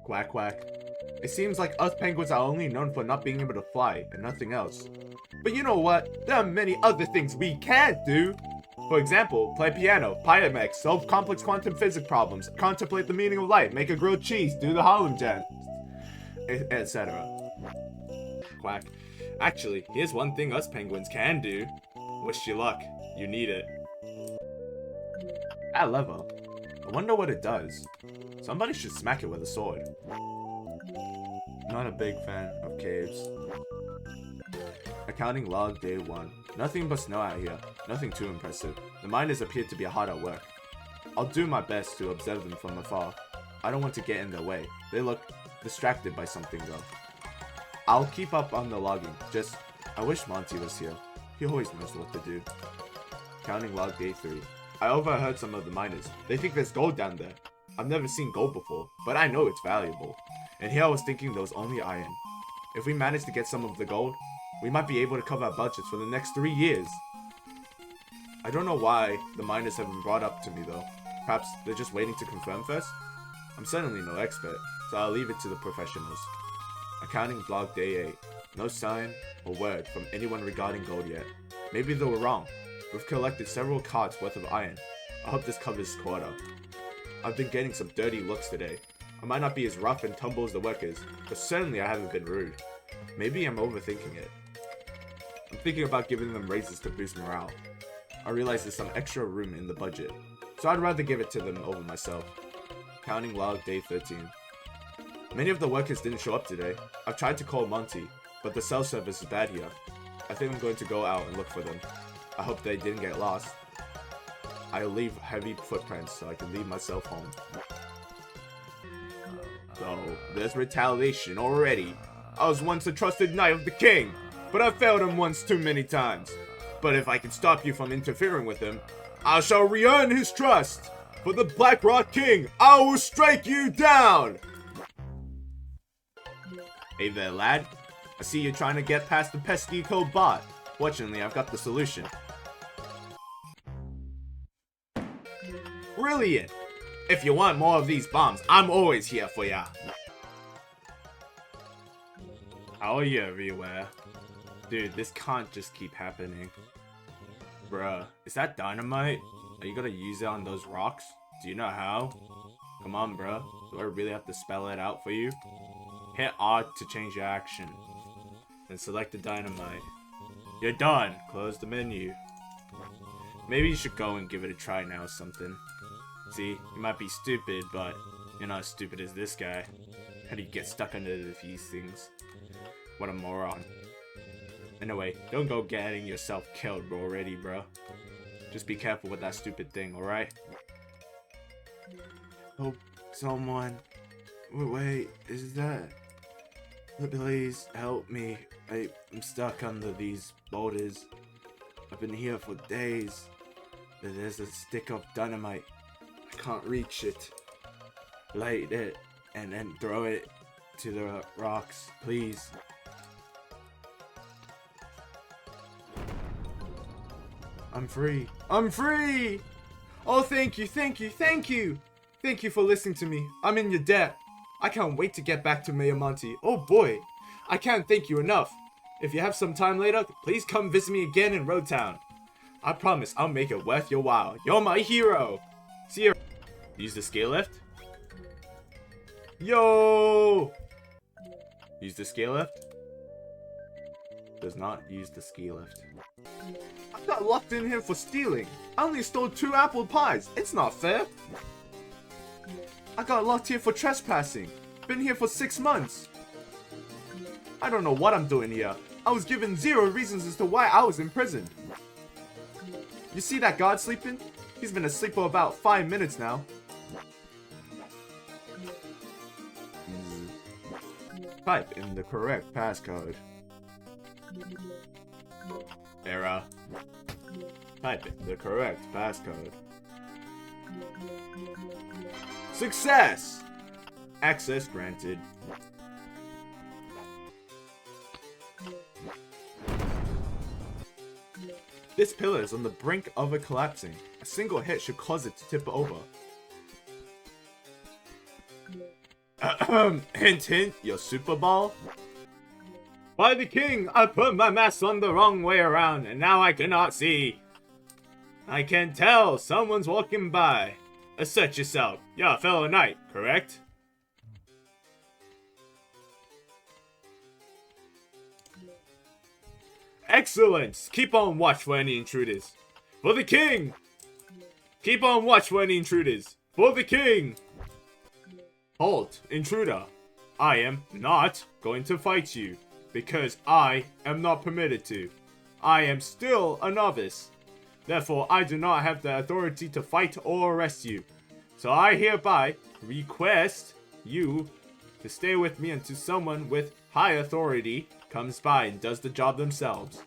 Quack quack. It seems like us penguins are only known for not being able to fly and nothing else. But you know what? There are many other things we can do. For example, play piano, pilot mech, solve complex quantum physics problems, contemplate the meaning of life, make a grilled cheese, do the Harlem Jam, etc. Quack. Actually, here's one thing us penguins can do. Wish you luck. You need it. That lever. I wonder what it does. Somebody should smack it with a sword. Not a big fan of caves. Accounting log day 1. Nothing but snow out here. Nothing too impressive. The miners appear to be hard at work. I'll do my best to observe them from afar. I don't want to get in their way. They look distracted by something though. I'll keep up on the logging. Just, I wish Monty was here. He always knows what to do. Counting log day 3. I overheard some of the miners. They think there's gold down there. I've never seen gold before, but I know it's valuable. And here I was thinking there was only iron. If we manage to get some of the gold, we might be able to cover our budgets for the next 3 years. I don't know why the miners haven't brought up to me though. Perhaps they're just waiting to confirm first? I'm certainly no expert, so I'll leave it to the professionals. Accounting blog day 8. No sign or word from anyone regarding gold yet. Maybe they were wrong. We've collected several carts worth of iron. I hope this covers quota. I've been getting some dirty looks today. I might not be as rough and tumble as the workers, but certainly I haven't been rude. Maybe I'm overthinking it. I'm thinking about giving them raises to boost morale. I realize there's some extra room in the budget, so I'd rather give it to them over myself. Counting log day 13. Many of the workers didn't show up today. I've tried to call Monty, but the cell service is bad here. I think I'm going to go out and look for them. I hope they didn't get lost. I'll leave heavy footprints so I can leave myself home. So, there's retaliation already. I was once a trusted knight of the king, but I failed him once too many times. But if I can stop you from interfering with him, I shall re-earn his trust. For the Black Rock King, I will strike you down! Hey there, lad. I see you're trying to get past the pesky code bot. Fortunately, I've got the solution. Brilliant! If you want more of these bombs, I'm always here for ya. How are you everywhere? Dude, this can't just keep happening. Bruh, is that dynamite? Are you gonna use it on those rocks? Do you know how? Come on, bruh. Do I really have to spell it out for you? Hit R to change your action. Then select the dynamite. You're done. Close the menu. Maybe you should go and give it a try now or something. See, you might be stupid, but you're not as stupid as this guy. How do you get stuck under these things? What a moron. Anyway, don't go getting yourself killed already, bro. Just be careful with that stupid thing, alright? Hope someone... Wait, is that... Please help me. I'm stuck under these boulders. I've been here for days. There's a stick of dynamite. I can't reach it. Light it and then throw it to the rocks, please. I'm free. I'm free! Oh, thank you, thank you, thank you! Thank you for listening to me. I'm in your debt. I can't wait to get back to Mayor Monty. Oh boy, I can't thank you enough. If you have some time later, please come visit me again in Road Town. I promise I'll make it worth your while. You're my hero. See you. Use the scale lift. Yo! Use the scale lift. Does not use the ski lift. I got locked in here for stealing. I only stole 2 apple pies. It's not fair. I got locked here for trespassing. Been here for 6 months. I don't know what I'm doing here. I was given 0 reasons as to why I was imprisoned. You see that guard sleeping? He's been asleep for about 5 minutes now. Type in the correct passcode. Error. Type in the correct passcode. Success! Access granted. This pillar is on the brink of it collapsing. A single hit should cause it to tip over. Hint hint, your Super Ball? By the king, I put my mask on the wrong way around, and now I cannot see. I can tell someone's walking by. Assert yourself. You're a fellow knight, correct? Excellent! Keep on watch for any intruders. For the king! Keep on watch for any intruders. For the king! Halt, intruder. I am not going to fight you, because I am not permitted to. I am still a novice. Therefore, I do not have the authority to fight or arrest you. So I hereby request you to stay with me until someone with high authority comes by and does the job themselves.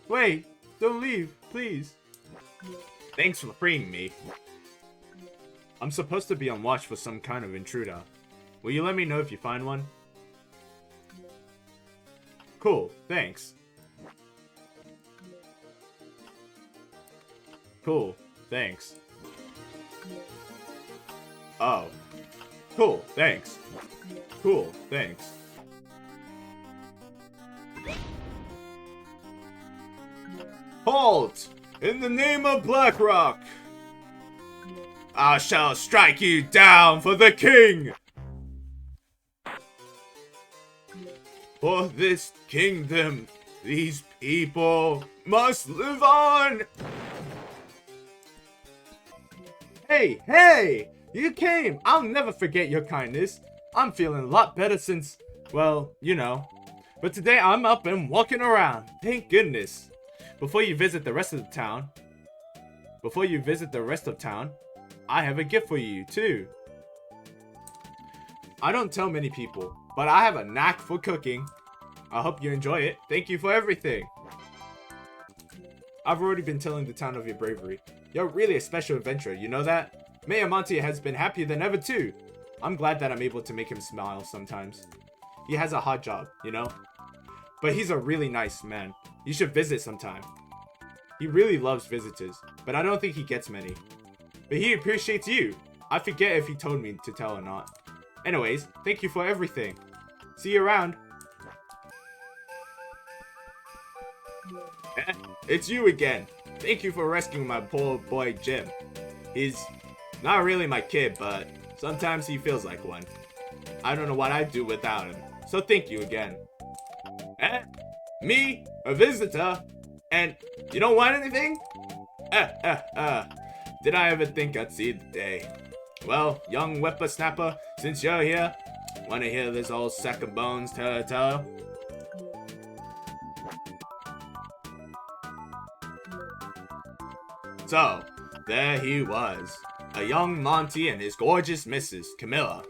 Wait, don't leave, please. Thanks for freeing me. I'm supposed to be on watch for some kind of intruder. Will you let me know if you find one? Cool, thanks. Cool, thanks. Oh. Cool, thanks. Cool, thanks. Halt! In the name of Blackrock! I shall strike you down for the king! For this kingdom, these people must live on! Hey, hey! You came! I'll never forget your kindness. I'm feeling a lot better since, well, you know. But today I'm up and walking around. Thank goodness. Before you visit the rest of town, I have a gift for you, too. I don't tell many people, but I have a knack for cooking. I hope you enjoy it. Thank you for everything. I've already been telling the town of your bravery. You're really a special adventurer, you know that? Mayor Monty has been happier than ever, too. I'm glad that I'm able to make him smile sometimes. He has a hard job, you know? But he's a really nice man. You should visit sometime. He really loves visitors, but I don't think he gets many. But he appreciates you. I forget if he told me to tell or not. Anyways, thank you for everything. See you around. It's you again. Thank you for rescuing my poor boy Jim. He's not really my kid, but sometimes he feels like one. I don't know what I'd do without him, so thank you again. Me, a visitor, and you don't want anything? Did I ever think I'd see the day? Well, young whippersnapper, since you're here, wanna hear this old sack of bones tell? So, there he was, a young Monty and his gorgeous missus, Camilla,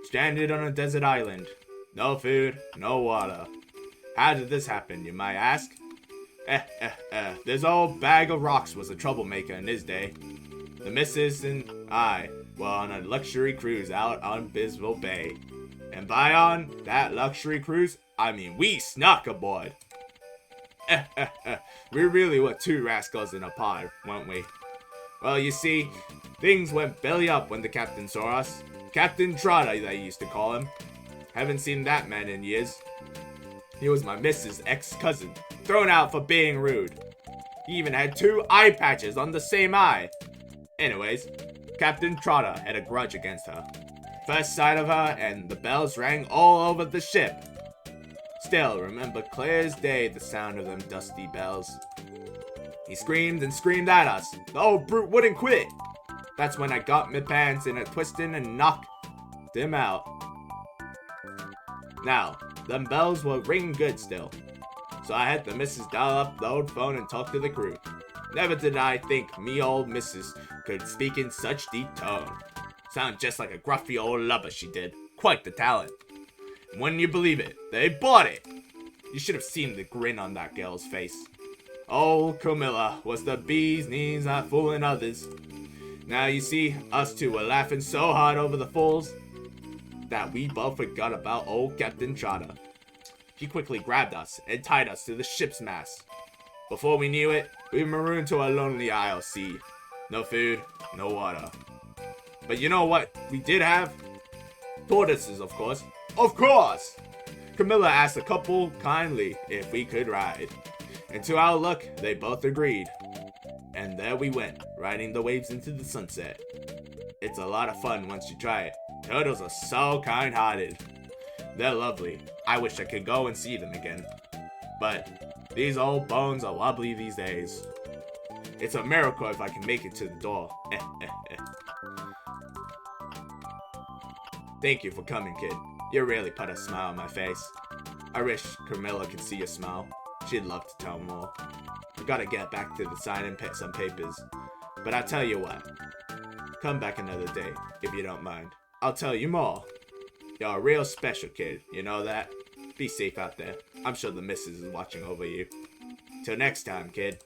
stranded on a desert island. No food, no water. How did this happen, you might ask? This old bag of rocks was a troublemaker in his day. The missus and I were on a luxury cruise out on Bisville Bay. And by on that luxury cruise, I mean we snuck aboard. We really were two rascals in a pod, weren't we? Well, you see, things went belly up when the captain saw us. Captain Trotter, they used to call him. Haven't seen that man in years. He was my missus' ex-cousin, thrown out for being rude. He even had 2 eye patches on the same eye. Anyways, Captain Trotter had a grudge against her. First sight of her, and the bells rang all over the ship. Still remember clear as day the sound of them dusty bells. He screamed and screamed at us. The old brute wouldn't quit. That's when I got my pants in a twisting and knocked him out. Now, them bells were ringing good still. So I had the missus dial up the old phone and talk to the crew. Never did I think me old missus could speak in such deep tone. Sound just like a gruffy old lubber she did. Quite the talent. And wouldn't you believe it, they bought it. You should have seen the grin on that girl's face. Old Camilla was the bee's knees, not fooling others. Now you see, us two were laughing so hard over the fools that we both forgot about old Captain Trotter. He quickly grabbed us and tied us to the ship's mast. Before we knew it, we marooned to a lonely isle sea. No food, no water. But you know what we did have? Tortoises, of course. Of course! Camilla asked the couple kindly if we could ride. And to our luck, they both agreed. And there we went, riding the waves into the sunset. It's a lot of fun once you try it. Turtles are so kind-hearted. They're lovely. I wish I could go and see them again. But these old bones are wobbly these days. It's a miracle if I can make it to the door. Thank you for coming, kid. You really put a smile on my face. I wish Camilla could see your smile. She'd love to tell more. I gotta get back to the sign and put some papers. But I'll tell you what. Come back another day, if you don't mind. I'll tell you more. You're a real special kid, you know that? Be safe out there. I'm sure the missus is watching over you. Till next time, kid.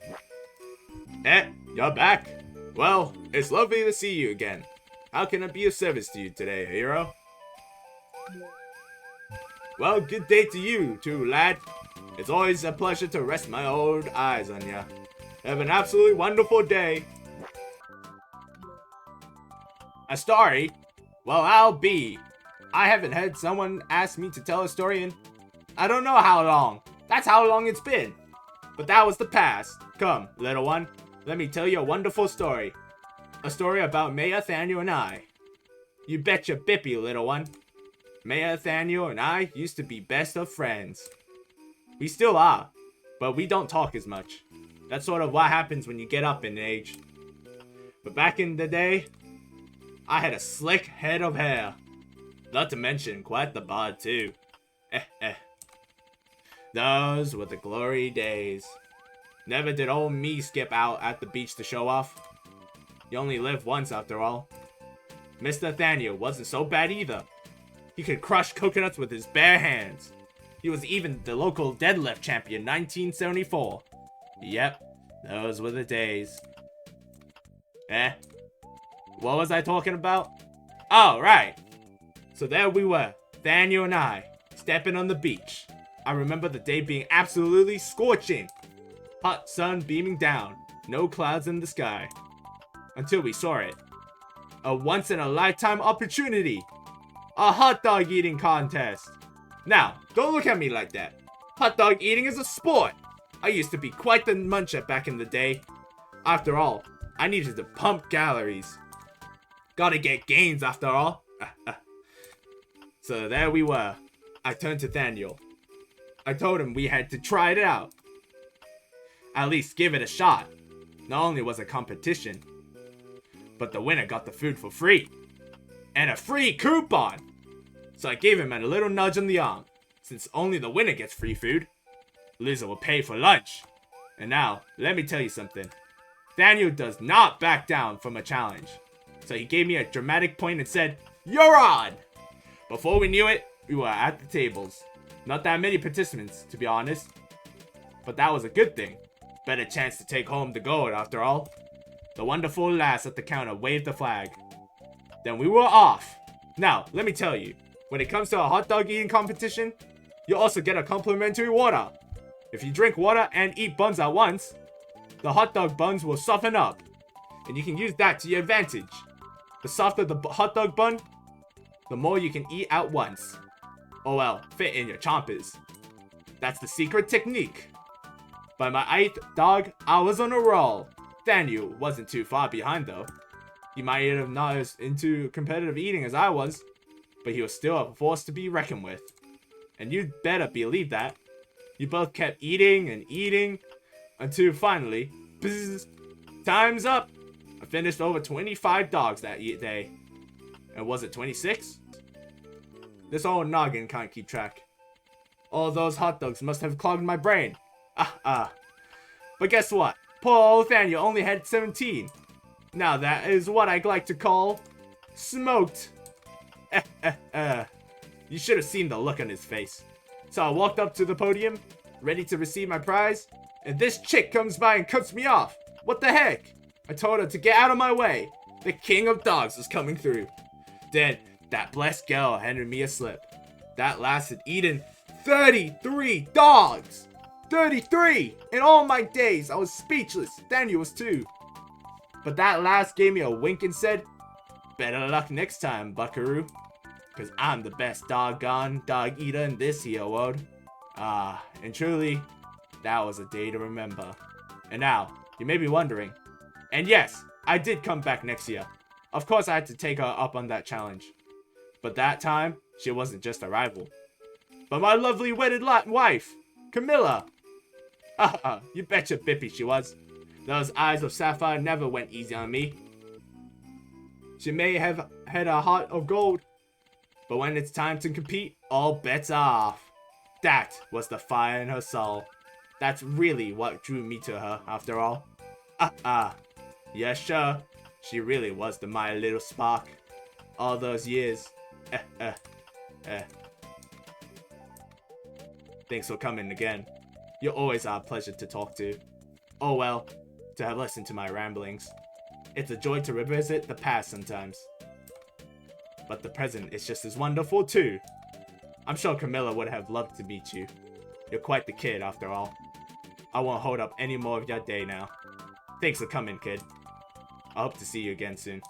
You're back? Well, it's lovely to see you again. How can I be of service to you today, hero? Well, good day to you too, lad. It's always a pleasure to rest my old eyes on ya. Have an absolutely wonderful day. A story? Well, I'll be. I haven't had someone ask me to tell a story in I don't know how long. That's how long it's been. But that was the past. Come, little one. Let me tell you a wonderful story. A story about Mayor Thaniel and I. You betcha bippy, little one. Mayor Thaniel and I used to be best of friends. We still are, but we don't talk as much. That's sort of what happens when you get up in age. But back in the day, I had a slick head of hair. Not to mention quite the bod too. Those were the glory days. Never did old me skip out at the beach to show off. You only live once after all. Mr. Thaniel wasn't so bad either. He could crush coconuts with his bare hands. He was even the local deadlift champion 1974. Yep, those were the days. What was I talking about? Oh, right. So there we were, Thaniel and I, stepping on the beach. I remember the day being absolutely scorching. Hot sun beaming down, no clouds in the sky. Until we saw it. A once-in-a-lifetime opportunity. A hot dog eating contest. Now, don't look at me like that. Hot dog eating is a sport. I used to be quite the muncher back in the day. After all, I needed to pump calories. Gotta get gains after all. So there we were. I turned to Thaniel. I told him we had to try it out. At least give it a shot. Not only was it competition, but the winner got the food for free. And a free coupon! So I gave him a little nudge on the arm. Since only the winner gets free food, loser will pay for lunch. And now, let me tell you something. Thaniel does not back down from a challenge. So he gave me a dramatic point and said, "You're on!" Before we knew it, we were at the tables. Not that many participants, to be honest. But that was a good thing. Better chance to take home the gold, after all. The wonderful lass at the counter waved the flag. Then we were off. Now, let me tell you, when it comes to a hot dog eating competition, you also get a complimentary water. If you drink water and eat buns at once, the hot dog buns will soften up. And you can use that to your advantage. The softer the hot dog bun, the more you can eat at once. Oh well, fit in your chompers. That's the secret technique. By my 8th dog, I was on a roll. Thaniel wasn't too far behind though. He might have not as into competitive eating as I was, but he was still a force to be reckoned with. And you'd better believe that. You both kept eating and eating until finally, bzz, time's up. I finished over 25 dogs that day. And was it 26? This old noggin can't keep track. All those hot dogs must have clogged my brain. But guess what? Poor old Thaniel only had 17. Now that is what I'd like to call smoked. You should have seen the look on his face. So I walked up to the podium, ready to receive my prize, and this chick comes by and cuts me off. What the heck? I told her to get out of my way. The king of dogs was coming through. Then that blessed girl handed me a slip. That lass had eaten 33 dogs. 33! In all my days, I was speechless. Daniel was too. But that lass gave me a wink and said, "Better luck next time, buckaroo." Cause I'm the best doggone dog eater in this here world. And truly, that was a day to remember. And now, you may be wondering, and yes, I did come back next year. Of course I had to take her up on that challenge. But that time, she wasn't just a rival, but my lovely wedded wife, Camilla. You betcha Bippy she was. Those eyes of sapphire never went easy on me. She may have had a heart of gold, but when it's time to compete, all bets are off. That was the fire in her soul. That's really what drew me to her, after all. Yes, sure. She really was the my little spark. All those years. Thanks for coming again. You're always a pleasure to talk to. Oh well, to have listened to my ramblings. It's a joy to revisit the past sometimes. But the present is just as wonderful too. I'm sure Camilla would have loved to meet you. You're quite the kid after all. I won't hold up any more of your day now. Thanks for coming, kid. I hope to see you again soon.